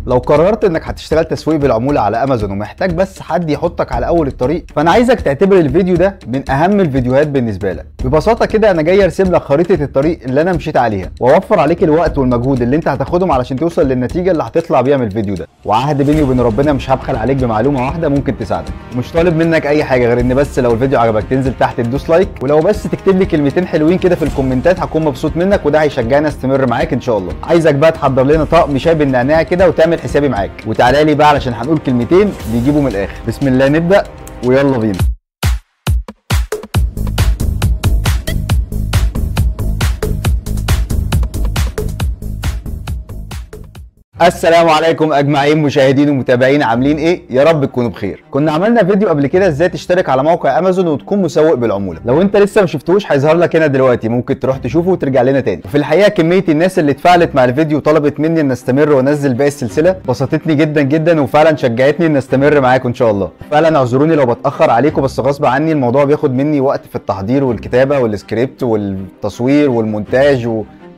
لو قررت انك هتشتغل تسويق بالعموله على امازون ومحتاج بس حد يحطك على اول الطريق، فانا عايزك تعتبر الفيديو ده من اهم الفيديوهات بالنسبه لك. ببساطه كده انا جاي ارسم لك خريطه الطريق اللي انا مشيت عليها، واوفر عليك الوقت والمجهود اللي انت هتاخدهم علشان توصل للنتيجه اللي هتطلع بيها من الفيديو ده. وعهد بيني وبين ربنا مش هبخل عليك بمعلومه واحده ممكن تساعدك، ومش طالب منك اي حاجه غير ان بس لو الفيديو عجبك تنزل تحت تدوس لايك، ولو بس تكتب لي كلمتين حلوين كده في الكومنتات هكون مبسوط منك، وده هيشجعني استمر معاك ان شاء الله. عايزك بقى تحضر لنا طقم شاي بالنعناع كده وتعمل حسابي معاك، وتعالى لي بقى علشان هنقول كلمتين بيجيبوا من الاخر. بسم الله نبدا ويلا بينا. السلام عليكم اجمعين مشاهدين ومتابعين، عاملين ايه؟ يا رب تكونوا بخير. كنا عملنا فيديو قبل كده ازاي تشترك على موقع امازون وتكون مسوق بالعموله. لو انت لسه ما شفتوش هيظهر لك هنا دلوقتي، ممكن تروح تشوفه وترجع لنا تاني. وفي الحقيقه كميه الناس اللي اتفاعلت مع الفيديو وطلبت مني ان استمر وانزل باقي السلسله بسطتني جدا جدا، وفعلا شجعتني ان استمر معاكم ان شاء الله. فعلا اعذروني لو بتاخر عليكم، بس غصب عني الموضوع بياخد مني وقت في التحضير والكتابه والسكريبت والتصوير والمونتاج،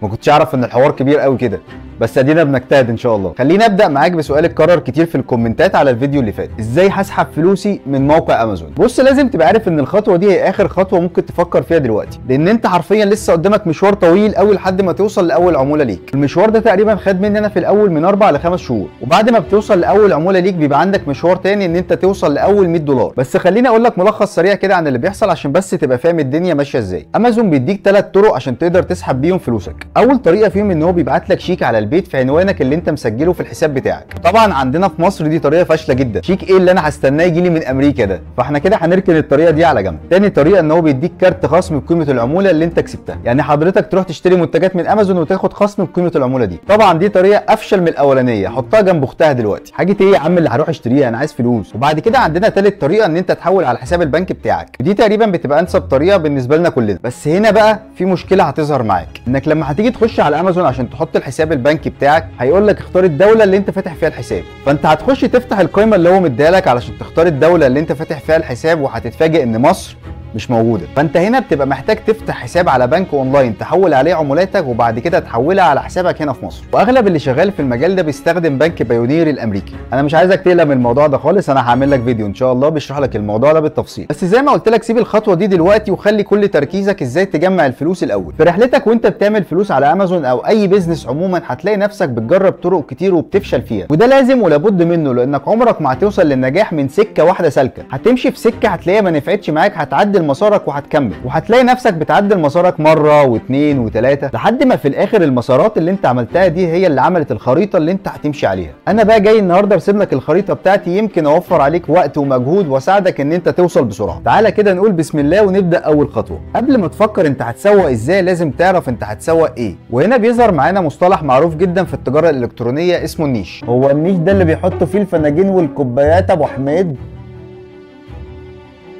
ما كنتش اعرف ان الحوار كبير قوي كده، بس ادينا بنجتهد ان شاء الله. خليني ابدا معاك بسؤال اتكرر كتير في الكومنتات على الفيديو اللي فات: ازاي هسحب فلوسي من موقع امازون؟ بص، لازم تبقى عارف ان الخطوه دي هي اخر خطوه ممكن تفكر فيها دلوقتي، لان انت حرفيا لسه قدامك مشوار طويل قوي لحد ما توصل لاول عموله ليك. المشوار ده تقريبا خد مني انا في الاول من 4 ل 5 شهور، وبعد ما بتوصل لاول عموله ليك بيبقى عندك مشوار تاني ان انت توصل لاول $100. بس خليني اقول لك ملخص سريع كده عن اللي بيحصل عشان بس تبقى فاهم الدنيا ماشيه ازاي. امازون بيديك 3 طرق عشان تقدر تسحب بيهم فلوسك. اول طريقه فيهم ان هو بيبعت لك شيك على البيت في عنوانك اللي انت مسجله في الحساب بتاعك. طبعا عندنا في مصر دي طريقه فاشله جدا، شيك ايه اللي انا هستناه يجي لي من امريكا ده؟ فاحنا كده هنركن الطريقه دي على جنب. تاني طريقه ان هو بيديك كارت خصم بقيمه العموله اللي انت كسبتها، يعني حضرتك تروح تشتري منتجات من امازون وتاخد خصم بقيمه العموله دي. طبعا دي طريقه افشل من الاولانيه، حطها جنب اختها دلوقتي. حاجه ايه يا عم اللي هروح اشتريها؟ انا عايز فلوس. وبعد كده عندنا تالت طريقه ان انت تحول على حساب البنك بتاعك، ودي تقريبا بتبقى انسب طريقه بالنسبه لنا كلنا. بس هنا بقى في مشكله هتظهر معاك، انك لما هتيجي تخش على امازون عشان تحط الحساب البنكي بتاعك هيقول لك اختار الدوله اللي انت فاتح فيها الحساب. فانت هتخش تفتح القائمه اللي هو مديها لك علشان تختار الدوله اللي انت فاتح فيها الحساب، وهتتفاجئ ان مصر مش موجوده. فانت هنا بتبقى محتاج تفتح حساب على بنك اونلاين تحول عليه عمولاتك، وبعد كده تحولها على حسابك هنا في مصر. واغلب اللي شغال في المجال ده بيستخدم بنك بايونير الامريكي. انا مش عايزك تقلق من الموضوع ده خالص، انا هعمل لك فيديو ان شاء الله بيشرح لك الموضوع ده بالتفصيل. بس زي ما قلت لك سيب الخطوه دي دلوقتي وخلي كل تركيزك ازاي تجمع الفلوس الاول. في رحلتك وانت بتعمل فلوس على امازون او اي بيزنس عموما هتلاقي نفسك بتجرب طرق كتير وبتفشل فيها، وده لازم ولابد منه، لانك عمرك ما هتوصل للنجاح من سكه واحده سالكه. هتمشي في سكه هتلاقيها ما نفعتش معاك، هتعدل مسارك وهتكمل، وهتلاقي نفسك بتعدل مسارك مره واثنين وثلاثه لحد ما في الاخر المسارات اللي انت عملتها دي هي اللي عملت الخريطه اللي انت هتمشي عليها. انا بقى جاي النهارده ارسم لك الخريطه بتاعتي، يمكن اوفر عليك وقت ومجهود واساعدك ان انت توصل بسرعه. تعالى كده نقول بسم الله ونبدا اول خطوه. قبل ما تفكر انت هتسوق ازاي لازم تعرف انت هتسوق ايه، وهنا بيظهر معانا مصطلح معروف جدا في التجاره الالكترونيه اسمه النيش. هو النيش ده اللي بيحطوا فيه الفناجين والكوبايات ابو حميد؟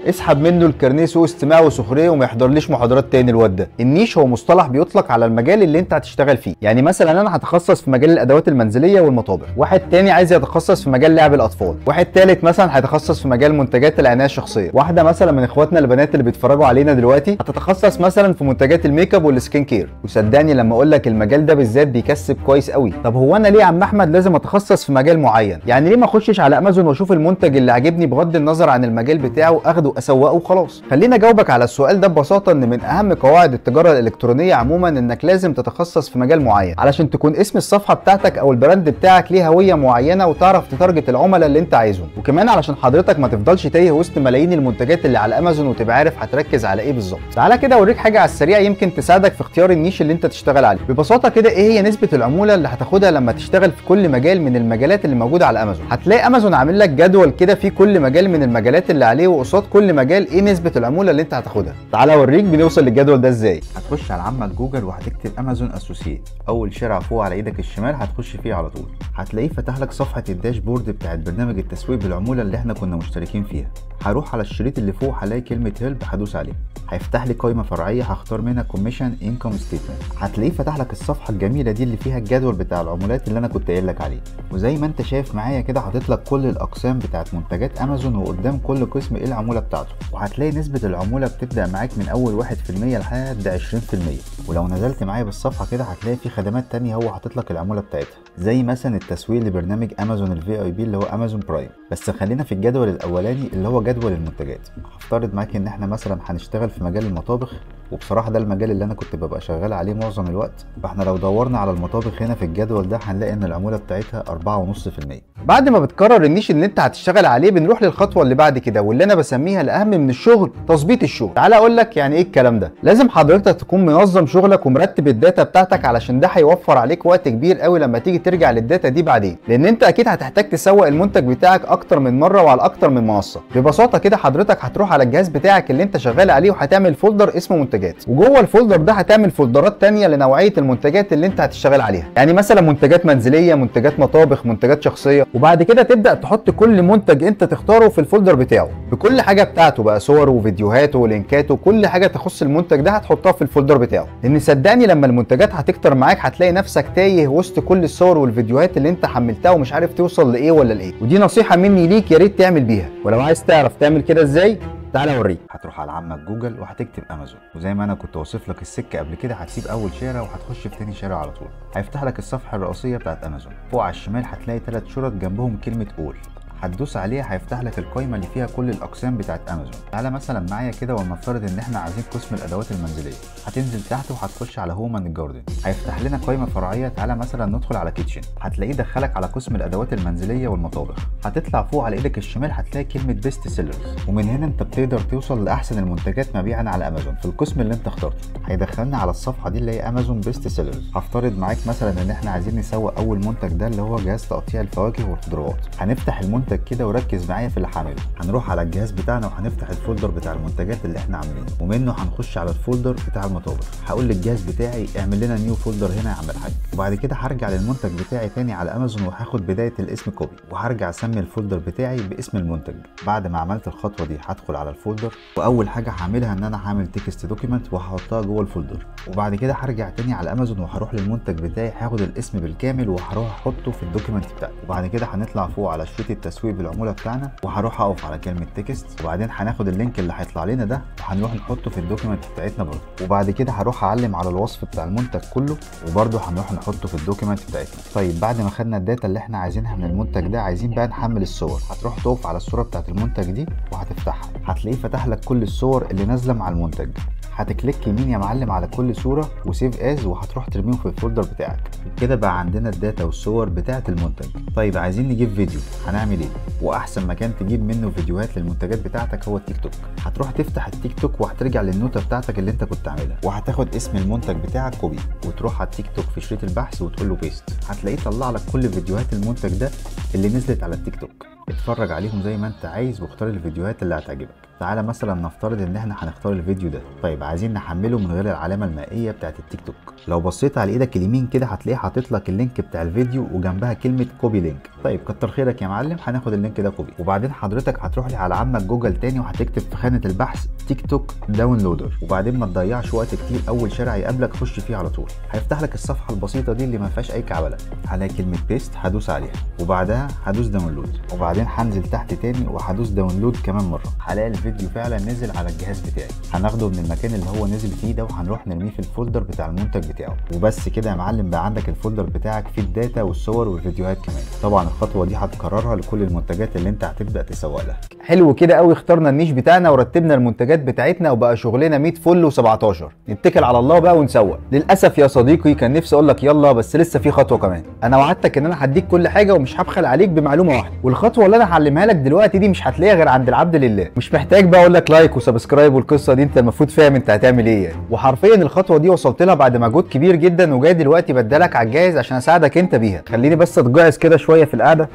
اسحب منه الكارنيه سوء استماع وسخريه وما يحضرليش محاضرات تاني الواد ده. النيش هو مصطلح بيطلق على المجال اللي انت هتشتغل فيه، يعني مثلا انا هتخصص في مجال الادوات المنزليه والمطابخ، واحد تاني عايز يتخصص في مجال لعب الاطفال، واحد تالت مثلا هيتخصص في مجال منتجات العنايه الشخصيه، واحده مثلا من اخواتنا البنات اللي بيتفرجوا علينا دلوقتي هتتخصص مثلا في منتجات الميك اب والسكين كير. وصدقني لما اقول لك المجال ده بالذات بيكسب كويس قوي. طب هو انا ليه يا عم احمد لازم اتخصص في مجال معين؟ يعني ليه ما اخشش على امازون واشوف المنتج اللي عاجبني بغض النظر عن المجال بتاعه اخده اسوقه وخلاص؟ خلينا اجاوبك على السؤال ده ببساطه، ان من اهم قواعد التجاره الالكترونيه عموما انك لازم تتخصص في مجال معين علشان تكون اسم الصفحه بتاعتك او البراند بتاعك ليه هويه معينه وتعرف تتارجت العملاء اللي انت عايزهم، وكمان علشان حضرتك ما تفضلش تايه وسط ملايين المنتجات اللي على امازون وتبقى عارف هتركز على ايه بالظبط. تعالى كده اوريك حاجه على السريع يمكن تساعدك في اختيار النيش اللي انت تشتغل عليه. ببساطه كده ايه هي نسبه العموله اللي هتاخدها لما تشتغل في كل مجال من المجالات اللي موجوده على امازون؟ هتلاقي امازون عامل لك جدول كده في كل مجال من المجالات اللي عليه، وقصاد كل مجال ايه نسبه العموله اللي انت هتاخدها. تعالى اوريك بنوصل للجدول ده ازاي. هتخش على عامة جوجل وهتكتب امازون اسوسييت، اول شارع فوق على ايدك الشمال هتخش فيه على طول. هتلاقيه فتح لك صفحه الداشبورد بتاعت برنامج التسويق بالعموله اللي احنا كنا مشتركين فيها. هروح على الشريط اللي فوق هلاقي كلمه هيلب هدوس عليه، هيفتح لي قائمه فرعيه هختار منها كوميشن انكم ستيتمنت. هتلاقيه فتح لك الصفحه الجميله دي اللي فيها الجدول بتاع العمولات اللي انا كنت قايل لك عليه، وزي ما انت شايف معايا كده حاطط لك كل الاقسام بتاعت منتجات امازون، وقدام كل قسم ايه العموله بتاعته. بتاعته، وهتلاقي نسبة العمولة بتبدأ معاك من أول 1% لحد 20%. ولو نزلت معايا بالصفحة كده هتلاقي في خدمات تانية هو حاطط لك العمولة بتاعتها، زي مثلا التسويق لبرنامج امازون الفي اي بي اللي هو امازون برايم. بس خلينا في الجدول الاولاني اللي هو جدول المنتجات. هفترض معاك ان احنا مثلا هنشتغل في مجال المطابخ، وبصراحه ده المجال اللي انا كنت ببقى شغال عليه معظم الوقت. فاحنا لو دورنا على المطابخ هنا في الجدول ده هنلاقي ان العموله بتاعتها 4.5%. بعد ما بتقرر النيش اللي انت هتشتغل عليه بنروح للخطوه اللي بعد كده، واللي انا بسميها الاهم من الشغل، تظبيط الشغل. تعال اقول لك يعني ايه الكلام ده. لازم حضرتك تكون منظم شغلك ومرتب الداتا بتاعتك، علشان ده هيوفر عليك وقت كبير قوي لما تيجي ترجع للداتا دي بعدين، لان انت اكيد هتحتاج تسوق المنتج بتاعك اكتر من مره وعلى اكتر من منصه. ببساطه كده حضرتك هتروح على الجهاز بتاعك اللي انت شغال عليه وهتعمل فولدر اسمه منتجات، وجوه الفولدر ده هتعمل فولدرات تانية لنوعيه المنتجات اللي انت هتشتغل عليها. يعني مثلا منتجات منزليه، منتجات مطابخ، منتجات شخصيه. وبعد كده تبدا تحط كل منتج انت تختاره في الفولدر بتاعه بكل حاجه بتاعته بقى، صوره وفيديوهاته ولينكاته، كل حاجه تخص المنتج ده هتحطها في الفولدر بتاعه. لان صدقني لما المنتجات هتكتر معاك هتلاقي نفسك تايه وسط كل الصور والفيديوهات اللي انت حملتها ومش عارف توصل لايه ولا لايه. ودي نصيحه مني ليك يا ريت تعمل بيها. ولو عايز تعرف تعمل كده ازاي تعالى اوريك. هتروح على عمك جوجل وهتكتب امازون، وزي ما انا كنت واصف لك السكه قبل كده هتسيب اول شارع وهتخش في تاني شارع على طول. هيفتح لك الصفحه الرئيسيه بتاعت امازون. فوق على الشمال هتلاقي 3 شرط جنبهم كلمه اول، هتدوس عليها هيفتح لك القائمه اللي فيها كل الاقسام بتاعت امازون. تعالى مثلا معايا كده ولنفترض ان احنا عايزين قسم الادوات المنزليه. هتنزل تحت وهتخش على هوم اند جاردن، هيفتح لنا قائمه فرعيه. تعالى مثلا ندخل على كيتشن، هتلاقيه دخلك على قسم الادوات المنزليه والمطابخ. هتطلع فوق على ايدك الشمال هتلاقي كلمه بيست سيلرز، ومن هنا انت بتقدر توصل لاحسن المنتجات مبيعا على امازون في القسم اللي انت اخترته. هيدخلنا على الصفحه دي اللي هي امازون بيست سيلرز. هفترض معاك مثلا ان احنا عايزين نسوق اول منتج ده اللي هو جهاز تقطيع الفواكه والخضروات. هنفتح المنتج كده وركز معايا في اللي هعمله. هنروح على الجهاز بتاعنا وهنفتح الفولدر بتاع المنتجات اللي احنا عاملينه، ومنه هنخش على الفولدر بتاع المطابخ. هقول للجهاز بتاعي اعمل لنا نيو فولدر هنا يا عم الحاج، وبعد كده هرجع للمنتج بتاعي تاني على امازون وهاخد بدايه الاسم كوبي، وهرجع اسمي الفولدر بتاعي باسم المنتج. بعد ما عملت الخطوه دي هدخل على الفولدر، واول حاجه هعملها ان انا هعمل تكست دوكيمنت وهحطها جوه الفولدر. وبعد كده هرجع تاني على امازون وهروح للمنتج بتاعي هاخد الاسم بالكامل وهروح احطه في الدوكيمنت بتاعي. وبعد كده هنطلع فوق على شريط التسويق بالعموله بتاعنا، وهروح اقف على كلمه تكست، وبعدين هناخد اللينك اللي هيطلع لنا ده وهنروح نحطه في الدوكيمنت بتاعتنا برضه. وبعد كده هروح اعلم على الوصف بتاع المنتج كله، وبرضه هنروح نحطه في الدوكيمنت بتاعتنا. طيب بعد ما خدنا الداتا اللي احنا عايزينها من المنتج ده، عايزين بقى نحمل الصور. هتروح تقف على الصوره بتاعت المنتج دي وهتفتحها، هتلاقيه فتح لك كل الصور اللي نازله مع المنتج. هتكليك يمين يا معلم على كل صوره وسيف از، وهتروح ترميهم في الفولدر بتاعك. كده بقى عندنا الداتا والصور بتاعه المنتج. طيب عايزين نجيب فيديو، هنعمل ايه؟ واحسن مكان تجيب منه فيديوهات للمنتجات بتاعتك هو التيك توك. هتروح تفتح التيك توك وهترجع للنوتة بتاعتك اللي انت كنت عاملها، وهتاخد اسم المنتج بتاعك كوبي، وتروح على التيك توك في شريط البحث وتقول له بيست. هتلاقيه طلع لك كل فيديوهات المنتج ده اللي نزلت على التيك توك. اتفرج عليهم زي ما انت عايز واختار الفيديوهات اللي هتعجبك. تعالى مثلا نفترض ان احنا هنختار الفيديو ده. طيب عايزين نحمله من غير العلامه المائيه بتاعت التيك توك. لو بصيت على ايدك اليمين كده هتلاقيه حاطط لك اللينك بتاع الفيديو وجنبها كلمه كوبي لينك. طيب كتر خيرك يا معلم، هناخد اللينك ده كوبي، وبعدين حضرتك هتروح لي على عمك جوجل تاني وهتكتب في خانه البحث تيك توك داونلودر، وبعدين ما تضيعش وقت كتير، اول شارع يقابلك خش فيه على طول. هيفتح لك الصفحه البسيطه دي اللي ما فيهاش اي كعبله. هلاقي كلمه بيست هدوس عليها، وبعدها هدوس داونلود، وبعدين هنزل تحت تاني وهدوس داونلود كمان مره. هلاقي الفيديو فعلا نزل على الجهاز بتاعي. هناخده من المكان اللي هو نزل فيه ده وهنروح نرميه في الفولدر بتاع المنتج بتاعه. وبس كده يا معلم بقى عندك الفولدر بتاعك فيه الداتا والصور والفيديوهات كمان. طبعا الخطوه دي هتكررها لكل المنتجات اللي انت هتبدا تسوق لها. حلو كده قوي، اخترنا النيش بتاعنا ورتبنا المنتجات بتاعتنا وبقى شغلنا 100 فل و17. نتكل على الله بقى ونسوق. للاسف يا صديقي كان نفسي اقول لك يلا، بس لسه في خطوه كمان. انا وعدتك ان انا هديك كل حاجه ومش هبخل عليك بمعلومه واحده، والخطوه اللي انا هعلمها لك دلوقتي دي مش هتلاقيها غير عند العبد لله. مش محتاج بقى اقول لك لايك وسبسكرايب والقصه دي، انت المفروض فاهم انت هتعمل ايه يعني. وحرفيا الخطوه دي وصلت لها بعد مجهود كبير جدا، وجاي دلوقتي بدلك على الجاهز عشان اساعدك انت بيها. خليني بس اتجعز كده شويه في القعده.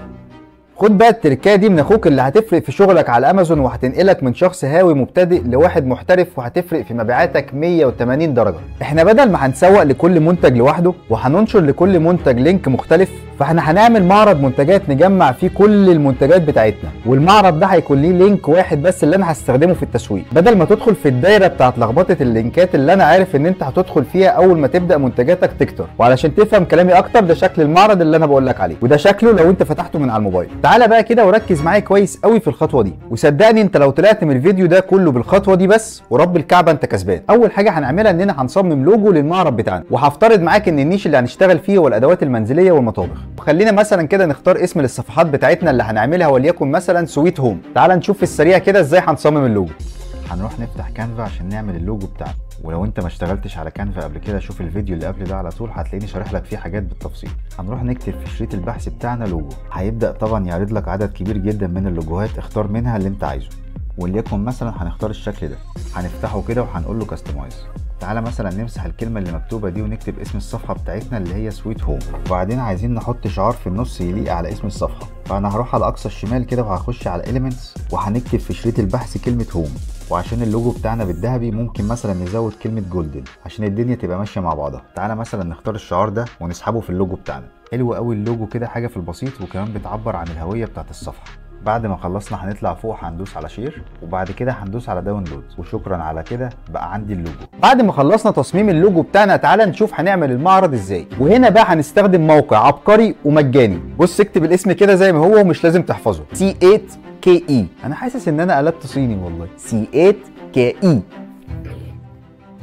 خد بقى التركايه دي من اخوك اللي هتفرق في شغلك على امازون، وهتنقلك من شخص هاوي مبتدئ لواحد محترف، وهتفرق في مبيعاتك 180 درجه. احنا بدل ما هنسوق لكل منتج لوحده وهننشر لكل منتج لينك مختلف، فاحنا هنعمل معرض منتجات نجمع فيه كل المنتجات بتاعتنا، والمعرض ده هيكون ليه لينك واحد بس اللي انا هستخدمه في التسويق، بدل ما تدخل في الدايره بتاعت لخبطه اللينكات اللي انا عارف ان انت هتدخل فيها اول ما تبدا منتجاتك تكتر. وعلشان تفهم كلامي اكتر، ده شكل المعرض اللي انا بقول لك عليه، وده شكله لو انت فتحته من على الموبايل. تعالى بقى كده وركز معايا كويس قوي في الخطوه دي، وصدقني انت لو طلعت من الفيديو ده كله بالخطوه دي بس ورب الكعبه انت كسبان. اول حاجه هنعملها اننا هنصمم لوجو للمعرض بتاعنا، وهفترض معاك ان النيش اللي هنشتغل فيه هو الادوات المنزليه والمطابخ. وخلينا مثلا كده نختار اسم للصفحات بتاعتنا اللي هنعملها، وليكن مثلا سويت هوم. تعال نشوف في السريع كده ازاي هنصمم اللوجو. هنروح نفتح كانفا عشان نعمل اللوجو بتاعنا، ولو انت ما اشتغلتش على كانفا قبل كده شوف الفيديو اللي قبل ده على طول، هتلاقيني شارح لك فيه حاجات بالتفصيل. هنروح نكتب في شريط البحث بتاعنا لوجو، هيبدا طبعا يعرض لك عدد كبير جدا من اللوجوهات، اختار منها اللي انت عايزه. وليكن مثلا هنختار الشكل ده، هنفتحه كده وهنقول له كاستمايز. تعالى مثلا نمسح الكلمه اللي مكتوبه دي ونكتب اسم الصفحه بتاعتنا اللي هي سويت هوم، وبعدين عايزين نحط شعار في النص يليق على اسم الصفحه. فانا هروح على اقصى الشمال كده وهخش على اليمنتس وهنكتب في شريط البحث كلمه هوم. وعشان اللوجو بتاعنا بالذهبي ممكن مثلا نزود كلمه جولدن عشان الدنيا تبقى ماشيه مع بعضها. تعالى مثلا نختار الشعار ده ونسحبه في اللوجو بتاعنا. حلو قوي اللوجو كده، حاجه في البسيط وكمان بتعبر عن الهويه بتاعت الصفحه. بعد ما خلصنا هنطلع فوق هندوس على شير، وبعد كده هندوس على داونلود، وشكرا على كده بقى عندي اللوجو. بعد ما خلصنا تصميم اللوجو بتاعنا، تعالى نشوف هنعمل المعرض ازاي. وهنا بقى هنستخدم موقع عبقري ومجاني. بص اكتب الاسم كده زي ما هو ومش لازم تحفظه، C8KE. انا حاسس ان انا قلبت صيني والله. C8KE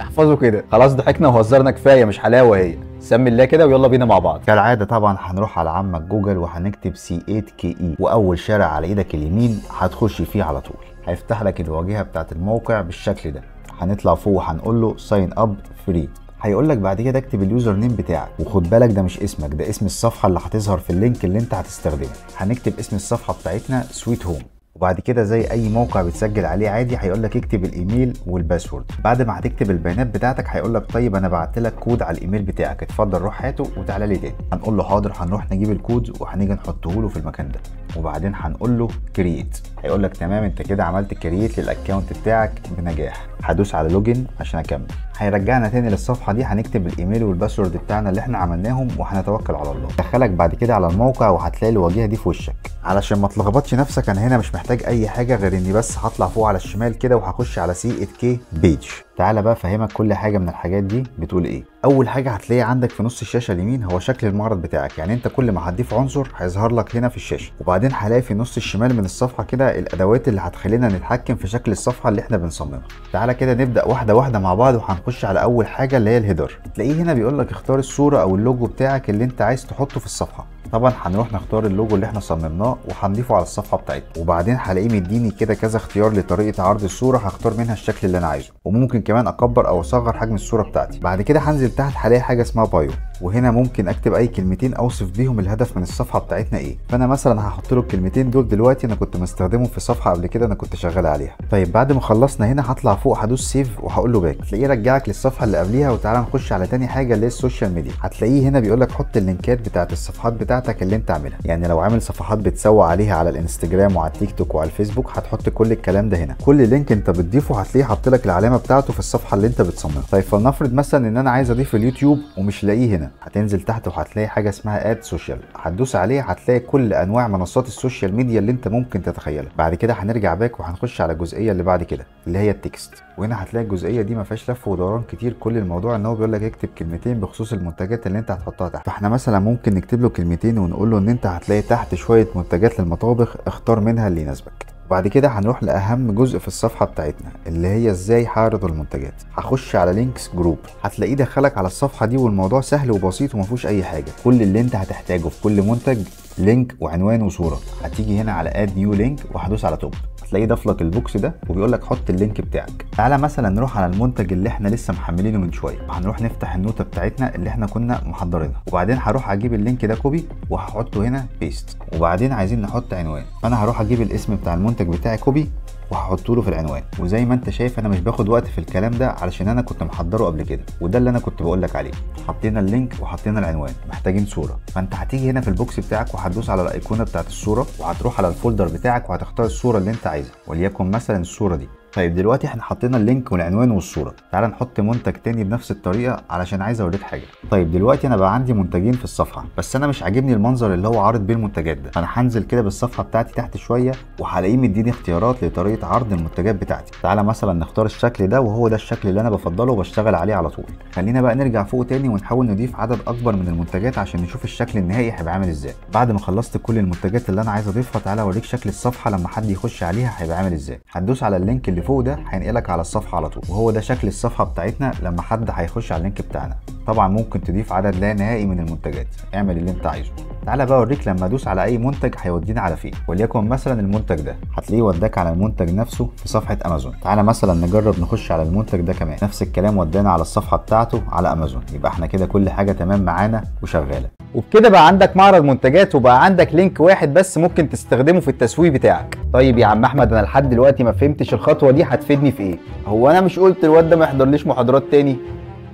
احفظه كده. خلاص ضحكنا وهزرنا كفايه، مش حلاوه هي. سمي الله كده ويلا بينا مع بعض. كالعاده طبعا هنروح على عمك جوجل وهنكتب C8KE، واول شارع على ايدك اليمين هتخش فيه على طول، هيفتح لك الواجهه بتاعت الموقع بالشكل ده. هنطلع فوق وهنقول له ساين اب فري. هيقول لك بعد كده اكتب اليوزر نيم بتاعك، وخد بالك ده مش اسمك، ده اسم الصفحه اللي هتظهر في اللينك اللي انت هتستخدمه. هنكتب اسم الصفحه بتاعتنا سويت هوم، وبعد كده زي اي موقع بتسجل عليه عادي هيقول لك اكتب الايميل والباسورد. بعد ما هتكتب البيانات بتاعتك هيقول لك طيب انا بعت لك كود على الايميل بتاعك، اتفضل روح هاته وتعالى لي تاني. هنقول له حاضر، هنروح نجيب الكود وهنيجي نحطه له في المكان ده، وبعدين هنقول له كرييت. هيقول لك تمام انت كده عملت كرييت للاكونت بتاعك بنجاح. هدوس على لوجن عشان اكمل. هيرجعنا تاني للصفحه دي، هنكتب الايميل والباسورد بتاعنا اللي احنا عملناهم وهنتوكل على الله. دخلك بعد كده على الموقع وهتلاقي الواجهه دي في وشك. علشان ما تلخبطش نفسك، انا هنا مش محتاج اي حاجه غير اني بس هطلع فوق على الشمال كده وهخش على C8K بيج. تعالى بقى افهمك كل حاجه من الحاجات دي بتقول ايه. اول حاجه هتلاقي عندك في نص الشاشه اليمين هو شكل المعرض بتاعك، يعني انت كل ما هتضيف عنصر هيظهر لك هنا في الشاشه. وبعدين هلاقي في نص الشمال من الصفحه كده الادوات اللي هتخلينا نتحكم في شكل الصفحه اللي احنا بنصممها. تعالى كده نبدا واحده واحده مع بعض، وهنخش على اول حاجه اللي هي الهيدر. تلاقيه هنا بيقول لك اختار الصوره او اللوجو بتاعك اللي انت عايز تحطه في الصفحه. طبعا هنروح نختار اللوجو اللي احنا صممناه وهنضيفه على الصفحه بتاعتنا، وبعدين هلاقيه مديني كده كذا اختيار لطريقه عرض الصوره، هختار منها الشكل اللي انا عايزه، وممكن كمان اكبر او اصغر حجم الصوره بتاعتي. بعد كده هنزل تحت هلاقي حاجه اسمها بايو، وهنا ممكن اكتب اي كلمتين اوصف بيهم الهدف من الصفحه بتاعتنا ايه. فانا مثلا هحط له الكلمتين دول دلوقتي، انا كنت مستخدمهم في صفحه قبل كده انا كنت شغال عليها. طيب بعد ما خلصنا هنا هطلع فوق هدوس سيف وهقول له باك، تلاقيه رجعك للصفحه اللي قبليها. وتعالى نخش على تاني حاجه اللي هي السوشيال ميديا. هتلاقيه هنا بيقول لك حط اللينكات بتاعت الصفحات بتاعتك اللي انت عاملها، يعني لو عامل صفحات بتسوق عليها على الانستجرام وعلى التيك توك وعلى الفيسبوك هتحط كل الكلام ده هنا. كل لينك انت بتضيفه هتلاقيه حاط لك العلامه بتاعته في الصفحه اللي انت بتصممها. طيب فلنفرض مثلا ان انا عايز اضيف اليوتيوب ومش لاقيه هنا، هتنزل تحت وهتلاقي حاجه اسمها اد سوشيال، هتدوس عليها هتلاقي كل انواع منصات السوشيال ميديا اللي انت ممكن تتخيلها. بعد كده هنرجع باك وهنخش على الجزئيه اللي بعد كده اللي هي التكست، وهنا هتلاقي الجزئيه دي ما فيهاش لف ودوران كتير. كل الموضوع ان هو بيقول لك اكتب كلمتين بخصوص المنتجات اللي انت هتحطها تحت. فاحنا مثلا ممكن نكتب له كلمتين ونقول له ان انت هتلاقي تحت شويه منتجات للمطابخ، اختار منها اللي يناسبك. وبعد كده هنروح لاهم جزء في الصفحه بتاعتنا اللي هي ازاي هعرض المنتجات. هخش على لينكس جروب، هتلاقيه دخلك على الصفحه دي، والموضوع سهل وبسيط ومفيهوش اي حاجه. كل اللي انت هتحتاجه في كل منتج لينك وعنوان وصوره. هتيجي هنا على اد نيو لينك وهدوس على توب، هتلاقيه ضاف لك البوكس ده وبيقول لك حط اللينك بتاعك. تعالى مثلا نروح على المنتج اللي احنا لسه محملينه من شويه، هنروح نفتح النوته بتاعتنا اللي احنا كنا محضرينها، وبعدين هروح اجيب اللينك ده كوبي وهحطه هنا بيست. وبعدين عايزين نحط عنوان، فانا هروح اجيب الاسم بتاع المنتج بتاعي كوبي وهحطه له في العنوان. وزي ما انت شايف انا مش باخد وقت في الكلام ده علشان انا كنت محضره قبل كده، وده اللي انا كنت بقول لك عليه. حطينا اللينك وحطينا العنوان، محتاجين صوره، فانت هتيجي هنا في البوكس بتاعك وهتدوس على الايقونه بتاعت الصوره، وهتروح على الفولدر بتاعك وهتختار الصوره اللي انت عايزها، وليكن مثلا الصوره دي. طيب دلوقتي احنا حطينا اللينك والعنوان والصوره، تعال نحط منتج تاني بنفس الطريقه علشان عايز اوريك حاجه. طيب دلوقتي انا بقى عندي منتجين في الصفحه، بس انا مش عاجبني المنظر اللي هو عارض بيه المنتجات ده، فانا هنزل كده بالصفحه بتاعتي تحت شويه وهلاقيه مديني اختيارات لطريقه عرض المنتجات بتاعتي. تعالى مثلا نختار الشكل ده، وهو ده الشكل اللي انا بفضله وبشتغل عليه على طول. خلينا بقى نرجع فوق تاني ونحاول نضيف عدد اكبر من المنتجات عشان نشوف الشكل النهائي هيبقى عامل ازاي. بعد ما خلصت كل المنتجات اللي انا عايز اضيفها، تعالى اوريك شكل الصفحه لما حد يخش عليها هيبقى عامل ازاي. هتدوس على اللينك اللي فوق ده هينقلك على الصفحه على طول، وهو ده شكل الصفحه بتاعتنا لما حد هيخش على اللينك بتاعنا. طبعا ممكن تضيف عدد لا نهائي من المنتجات، اعمل اللي انت عايزه. تعالى بقى اوريك لما ادوس على اي منتج هيودينا على فين. وليكن مثلا المنتج ده هتلاقيه وداك على المنتج نفسه في صفحه امازون. تعالى مثلا نجرب نخش على المنتج ده كمان، نفس الكلام ودانا على الصفحه بتاعته على امازون. يبقى احنا كده كل حاجه تمام معانا وشغاله. وبكده بقى عندك معرض منتجات وبقى عندك لينك واحد بس ممكن تستخدمه في التسويق بتاعك. طيب يا عم احمد، انا لحد دلوقتي ما فهمتش الخطوه دي هتفيدني في ايه؟ هو انا مش قلت الواد ده ما يحضرليش محاضرات تاني؟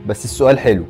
بس السؤال حلو،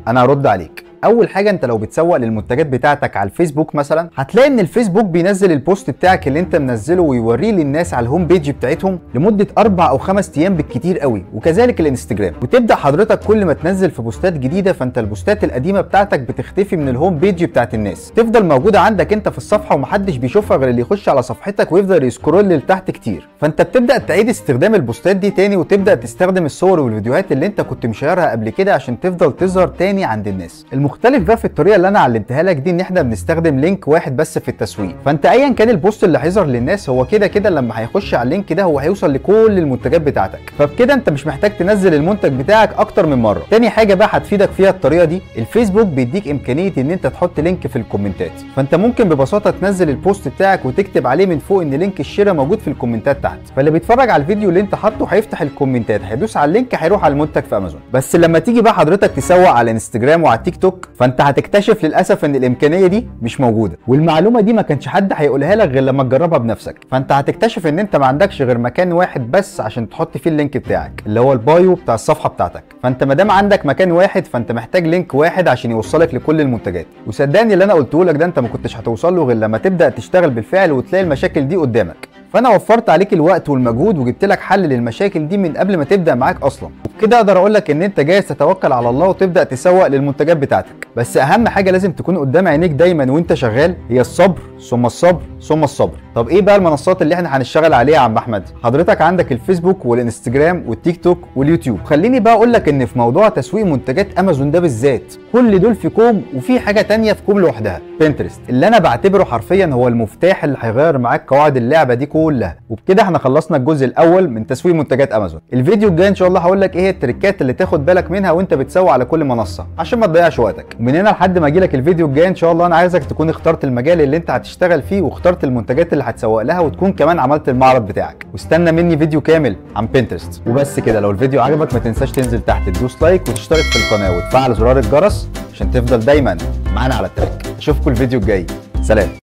انا هرد عليك. اول حاجه، انت لو بتسوق للمنتجات بتاعتك على الفيسبوك مثلا، هتلاقي ان الفيسبوك بينزل البوست بتاعك اللي انت منزله ويوريه للناس على الهوم بيج بتاعتهم لمده 4 أو 5 ايام بالكتير قوي، وكذلك الانستجرام. وتبدا حضرتك كل ما تنزل في بوستات جديده، فانت البوستات القديمه بتاعتك بتختفي من الهوم بيج بتاعت الناس، تفضل موجوده عندك انت في الصفحه ومحدش بيشوفها غير اللي يخش على صفحتك ويفضل يسكرول لتحت كتير. فانت بتبدا تعيد استخدام البوستات دي تاني، وتبدا تستخدم الصور والفيديوهات اللي انت كنت مشيرها قبل كده عشان تفضل تظهر تاني عند الناس. المختلف بقى في الطريقه اللي انا علمتها لك دي ان احنا بنستخدم لينك واحد بس في التسويق. فانت ايا كان البوست اللي هيظهر للناس، هو كده كده لما هيخش على اللينك ده هو هيوصل لكل المنتجات بتاعتك، فبكده انت مش محتاج تنزل المنتج بتاعك اكتر من مره. تاني حاجه بقى هتفيدك فيها الطريقه دي، الفيسبوك بيديك امكانيه ان انت تحط لينك في الكومنتات. فانت ممكن ببساطه تنزل البوست بتاعك وتكتب عليه من فوق ان لينك الشراء موجود في الكومنتات تحت، فاللي بيتفرج على الفيديو اللي انت حاطه هيفتح الكومنتات، هيدوس على اللينك هيروح على المنتج في امازون. بس لما تيجي بقى حضرتك تسوق على انستجرام وعلى تيك توك، فانت هتكتشف للاسف ان الامكانيه دي مش موجوده، والمعلومه دي ما كانش حد هيقولها لك غير لما تجربها بنفسك. فانت هتكتشف ان انت ما عندكش غير مكان واحد بس عشان تحط فيه اللينك بتاعك، اللي هو البايو بتاع الصفحه بتاعتك. فانت ما دام عندك مكان واحد، فانت محتاج لينك واحد عشان يوصلك لكل المنتجات. وصدقني اللي انا قلته لك ده انت ما كنتش هتوصل له غير لما تبدا تشتغل بالفعل وتلاقي المشاكل دي قدامك. فانا وفرت عليك الوقت والمجهود وجبت لك حل للمشاكل دي من قبل ما تبدا معاك اصلا. وبكده اقدر اقول لك ان انت جاهز تتوكل على الله وتبدا تسوق للمنتجات بتاعتك. بس اهم حاجه لازم تكون قدام عينيك دايما وانت شغال هي الصبر ثم الصبر ثم الصبر. طب ايه بقى المنصات اللي احنا هنشتغل عليها يا عم احمد؟ حضرتك عندك الفيسبوك والانستجرام والتيك توك واليوتيوب. خليني بقى اقول لك ان في موضوع تسويق منتجات امازون ده بالذات، كل دول في كوم، وفي حاجه تانية في كوم لوحدها، بنترست، اللي انا بعتبره حرفيا هو المفتاح اللي هيغير معاك قواعد اللعبه دي كلها. وبكده احنا خلصنا الجزء الاول من تسويق منتجات امازون. الفيديو الجاي ان شاء الله هقول لك ايه هي التريكات اللي تاخد بالك منها وانت بتسوق على كل منصه عشان ما تضيعش وقتك. ومن هنا لحد ما اجي لك الفيديو الجاي ان شاء الله انا عايزك تكون اخترت المجال اللي انت هتشتغل فيه، واخترت المنتجات اللي هتسوق لها، وتكون كمان عملت المعرض بتاعك. واستنى مني فيديو كامل عن بنترست. وبس كده، لو الفيديو عجبك ما تنساش تنزل تحت تدوس لايك وتشترك في القناه وتفعل زرار الجرس عشان تفضل دايما معانا على التراك. اشوفكم الفيديو الجاي، سلام.